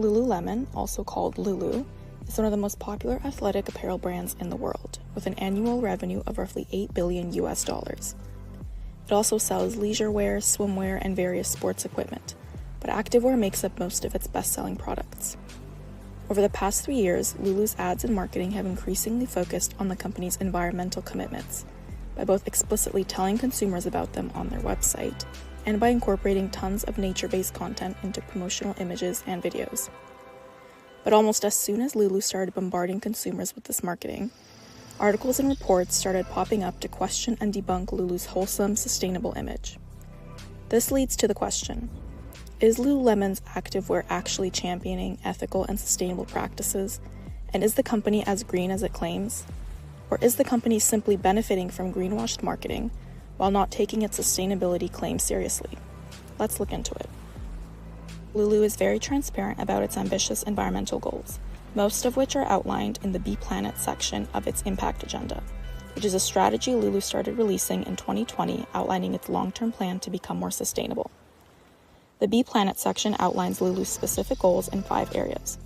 Lululemon, also called Lulu, is one of the most popular athletic apparel brands in the world, with an annual revenue of roughly $8 billion. It also sells leisure wear, swimwear, and various sports equipment, but activewear makes up most of its best-selling products. Over the past 3 years, Lulu's ads and marketing have increasingly focused on the company's environmental commitments, by both explicitly telling consumers about them on their website, and by incorporating tons of nature-based content into promotional images and videos. But almost as soon as Lulu started bombarding consumers with this marketing, articles and reports started popping up to question and debunk Lulu's wholesome, sustainable image. This leads to the question: is Lululemon's activewear actually championing ethical and sustainable practices? And is the company as green as it claims? Or is the company simply benefiting from greenwashed marketing while not taking its sustainability claims seriously? Let's look into it. Lulu is very transparent about its ambitious environmental goals, most of which are outlined in the Be Planet section of its impact agenda, which is a strategy Lulu started releasing in 2020 outlining its long-term plan to become more sustainable. The Be Planet section outlines Lulu's specific goals in 5 areas: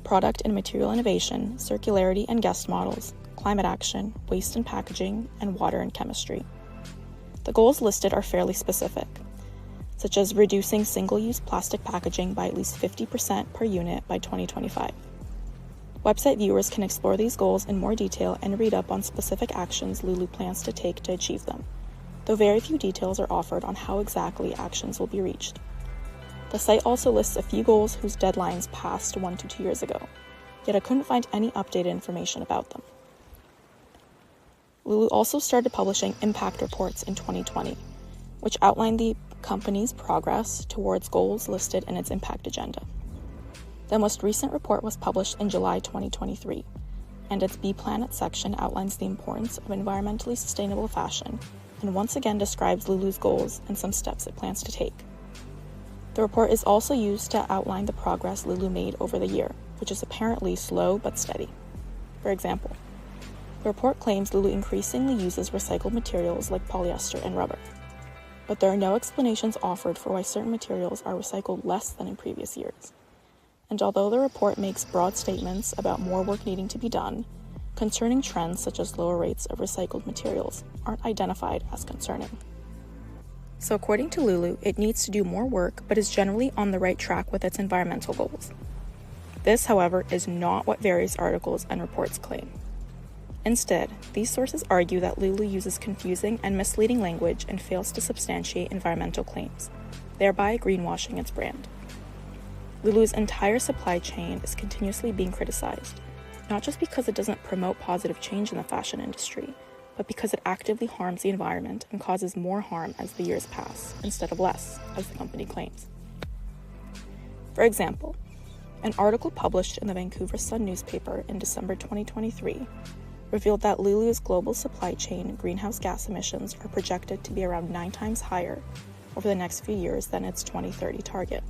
product and material innovation, circularity and guest models, climate action, waste and packaging, and water and chemistry. The goals listed are fairly specific, such as reducing single-use plastic packaging by at least 50% per unit by 2025. Website viewers can explore these goals in more detail and read up on specific actions Lulu plans to take to achieve them, though very few details are offered on how exactly actions will be reached. The site also lists a few goals whose deadlines passed 1 to 2 years ago, yet I couldn't find any updated information about them. Lulu also started publishing impact reports in 2020, which outlined the company's progress towards goals listed in its impact agenda. The most recent report was published in July 2023, and its Be Planet section outlines the importance of environmentally sustainable fashion and once again describes Lulu's goals and some steps it plans to take. The report is also used to outline the progress Lulu made over the year, which is apparently slow but steady. For example, the report claims Lulu increasingly uses recycled materials like polyester and rubber, but there are no explanations offered for why certain materials are recycled less than in previous years. And although the report makes broad statements about more work needing to be done, concerning trends such as lower rates of recycled materials aren't identified as concerning. So according to Lulu, it needs to do more work but is generally on the right track with its environmental goals. This, however, is not what various articles and reports claim. Instead, these sources argue that Lulu uses confusing and misleading language and fails to substantiate environmental claims, thereby greenwashing its brand. Lulu's entire supply chain is continuously being criticized, not just because it doesn't promote positive change in the fashion industry, but because it actively harms the environment and causes more harm as the years pass, instead of less, as the company claims. For example, an article published in the Vancouver Sun newspaper in December 2023 revealed that Lulu's global supply chain greenhouse gas emissions are projected to be around 9 times higher over the next few years than its 2030 target.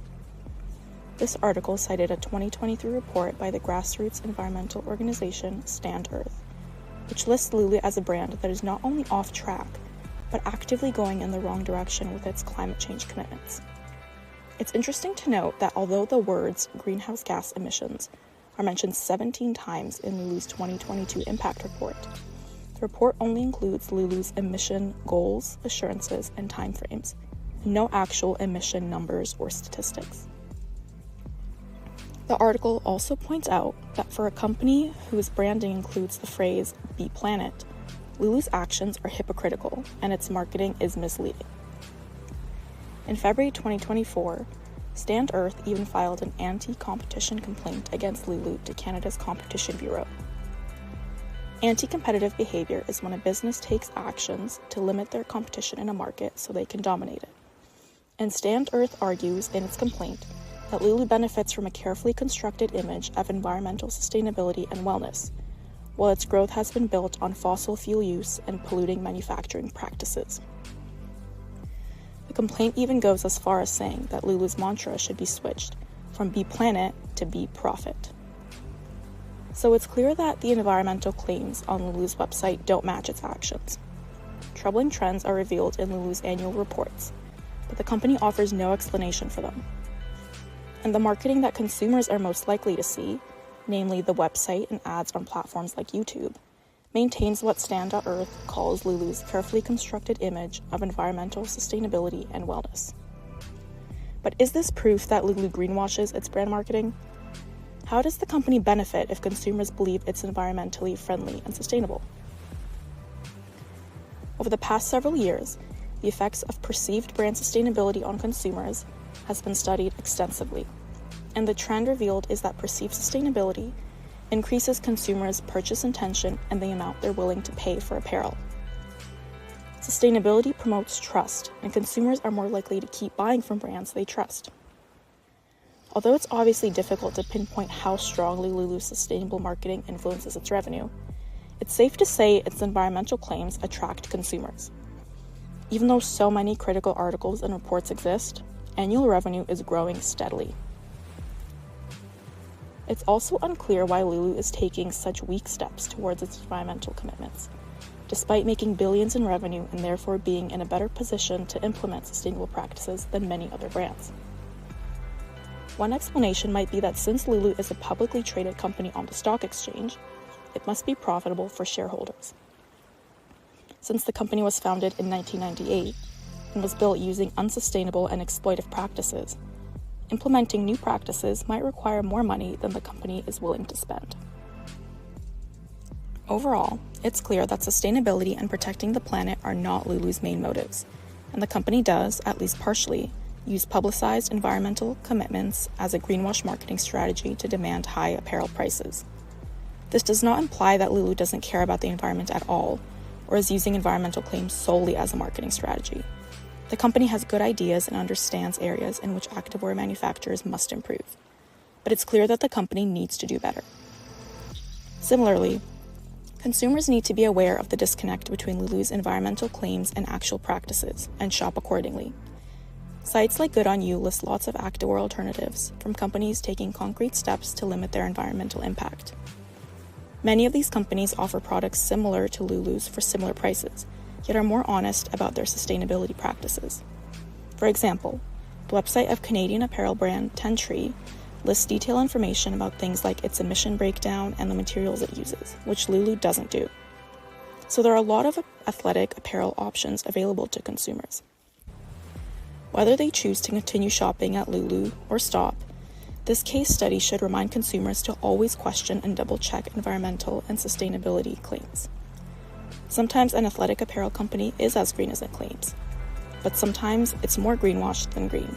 This article cited a 2023 report by the grassroots environmental organization Stand Earth, which lists Lulu as a brand that is not only off track, but actively going in the wrong direction with its climate change commitments. It's interesting to note that although the words greenhouse gas emissions are mentioned 17 times in Lulu's 2022 impact report, the report only includes Lulu's emission goals, assurances, and timeframes, and no actual emission numbers or statistics. The article also points out that for a company whose branding includes the phrase "Be Planet," Lulu's actions are hypocritical and its marketing is misleading. In February 2024, Stand Earth even filed an anti-competition complaint against Lulu to Canada's Competition Bureau. Anti-competitive behavior is when a business takes actions to limit their competition in a market so they can dominate it. And Stand Earth argues in its complaint that Lulu benefits from a carefully constructed image of environmental sustainability and wellness, while its growth has been built on fossil fuel use and polluting manufacturing practices. The complaint even goes as far as saying that Lulu's mantra should be switched from Be Planet to Be Profit. So it's clear that the environmental claims on Lulu's website don't match its actions. Troubling trends are revealed in Lulu's annual reports, but the company offers no explanation for them. and the marketing that consumers are most likely to see, namely the website and ads on platforms like YouTube, maintains what Stand.Earth calls Lulu's carefully constructed image of environmental sustainability and wellness. But is this proof that Lulu greenwashes its brand marketing? How does the company benefit if consumers believe it's environmentally friendly and sustainable? Over the past several years, the effects of perceived brand sustainability on consumers has been studied extensively, and the trend revealed is that perceived sustainability increases consumers' purchase intention and the amount they're willing to pay for apparel. Sustainability promotes trust, and consumers are more likely to keep buying from brands they trust. Although it's obviously difficult to pinpoint how strongly Lulu's sustainable marketing influences its revenue, it's safe to say its environmental claims attract consumers. Even though so many critical articles and reports exist, annual revenue is growing steadily. It's also unclear why Lulu is taking such weak steps towards its environmental commitments, despite making billions in revenue and therefore being in a better position to implement sustainable practices than many other brands. One explanation might be that since Lulu is a publicly traded company on the stock exchange, it must be profitable for shareholders. Since the company was founded in 1998 and was built using unsustainable and exploitive practices, implementing new practices might require more money than the company is willing to spend. Overall, it's clear that sustainability and protecting the planet are not Lulu's main motives, and the company does, at least partially, use publicized environmental commitments as a greenwash marketing strategy to demand high apparel prices. This does not imply that Lulu doesn't care about the environment at all, or is using environmental claims solely as a marketing strategy. The company has good ideas and understands areas in which activewear manufacturers must improve, but it's clear that the company needs to do better. Similarly, consumers need to be aware of the disconnect between Lulu's environmental claims and actual practices, and shop accordingly. Sites like Good On You list lots of activewear alternatives from companies taking concrete steps to limit their environmental impact. Many of these companies offer products similar to Lulu's for similar prices, yet are more honest about their sustainability practices. For example, the website of Canadian apparel brand 10 Tree lists detailed information about things like its emission breakdown and the materials it uses, which Lulu doesn't do. So there are a lot of athletic apparel options available to consumers. Whether they choose to continue shopping at Lulu or stop, this case study should remind consumers to always question and double-check environmental and sustainability claims. Sometimes an athletic apparel company is as green as it claims, but sometimes it's more greenwashed than green.